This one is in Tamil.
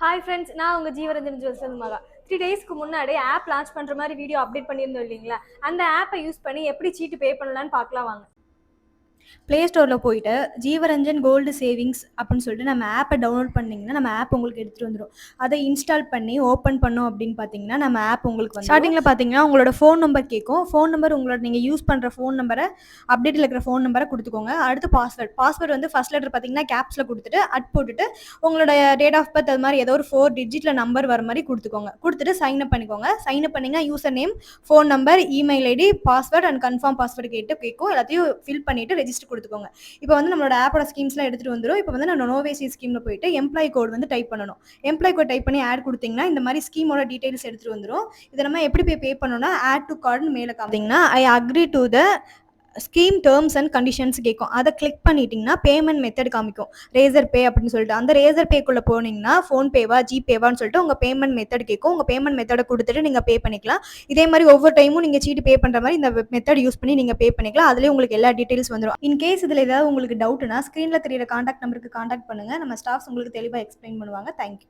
ஹாய் ஃப்ரெண்ட்ஸ், நான் உங்கள் ஜீவரஞ்சன் ஜோசல் மகா. 3 டேஸ்க்கு முன்னாடி ஆப் லான்ச் பண்ணுற மாதிரி வீடியோ அப்டேட் பண்ணியிருந்தோம் இல்லைங்களா? அந்த ஆப்பை யூஸ் பண்ணி எப்படி சீட்டு பே பண்ணலான்னு பார்க்கலாம் வாங்க. ப்ளே ஸ்டோரில் போயிட்டு ஜீவரஞ்சன் கோல்டு சேவிங்ஸ் அப்படின்னு சொல்லிட்டு நம்ம ஆப்பை டவுன்லோட் பண்ணிங்கன்னா நம்ம ஆப் உங்களுக்கு எடுத்துகிட்டு வந்துடும். அதை இன்ஸ்டால் பண்ணி ஓப்பன் பண்ணோம் அப்படின்னு பார்த்தீங்கன்னா நம்ம ஆப் உங்களுக்கு வந்து ஸ்டார்டிங்கில் பார்த்தீங்கன்னா உங்களோட ஃபோன் நம்பர் கேட்கும். ஃபோன் நம்பர் உங்களோட நீங்கள் யூஸ் பண்ணுற ஃபோன் நம்பரை அப்டேட்டில் இருக்கிற ஃபோன் நம்பரை கொடுத்துக்கோங்க. அடுத்து பாஸ்வேர்டு வந்து ஃபர்ஸ்ட் லெட்டர் பார்த்தீங்கன்னா கேப்ஸில் கொடுத்துட்டு போட்டுட்டு உங்களோட டேட் ஆஃப் பர்த் அது மாதிரி ஏதோ ஒரு 4 டிஜிட்டில் நம்பர் வர மாதிரி கொடுத்துக்கோங்க. கொடுத்துட்டு சைன் அப் பண்ணிக்கோங்க. சைன் அப் பண்ணிங்கன்னா user name, phone number, email ID, password and confirm password கேட்கும். எல்லாத்தையும் ஃபில் பண்ணிவிட்டு ரெஜிஸ்டர் கொடுத்துக்கோங்க. இப்போ வந்து நம்மளோட ஆப்போட ஸ்கீம்ஸ்லாம் எடுத்துகிட்டு வந்துடும். இப்போ வந்து நம்ம நோவேசி ஸ்கீமில் போயிட்டு எம்ப்ளாயி கோட் வந்து டைப் பண்ணணும். எம்ப்ளாயி கோட் டைப் பண்ணி ஆட் கொடுத்தீங்கன்னா இந்த மாதிரி ஸ்கீமோட டீடைல்ஸ் எடுத்துகிட்டு வந்துடும். இதை நம்ம எப்படி பே பண்ணணும்னா ஆட் டு கார்டுன்னு மேலே காமிங்கன்னா I agree to the scheme terms and conditions கேட்கும். அதை கிளிக் பண்ணிட்டீங்கன்னா பேமெண்ட் மெத்தட் காமிக்கும், ரேசர் பே அப்படின்னு சொல்லிட்டு. அந்த ரேசர் பேக்குள்ளே போனீங்கன்னா ஃபோன்பேவா ஜிபேவான்னு சொல்லிட்டு உங்கள் பேமெண்ட் மெத்தட் கேட்கும். உங்கள் பேமெண்ட் மெத்தடை கொடுத்துட்டு நீங்கள் பே பண்ணிக்கலாம். இதே மாதிரி ஒவ்வொரு டைமும் நீங்கள் சீட்டு பே பண்ணுற மாதிரி இந்த மெத்தட் யூஸ் பண்ணி நீங்கள் பே பண்ணிக்கலாம். அதுலேயே உங்களுக்கு எல்லா டீட்டெயில்ஸ் வந்துடும். இன்கேஸ் இதில் ஏதாவது உங்களுக்கு டவுட்னா ஸ்க்ரீனில் தெரியிற காண்டாக்ட் நம்பருக்கு காண்டாக்ட் பண்ணுங்கள். நம்ம ஸ்டாஃப்ஸ் உங்களுக்கு தெளிவாக எக்ஸ்பிளைன் பண்ணுவாங்க. தேங்க்யூ.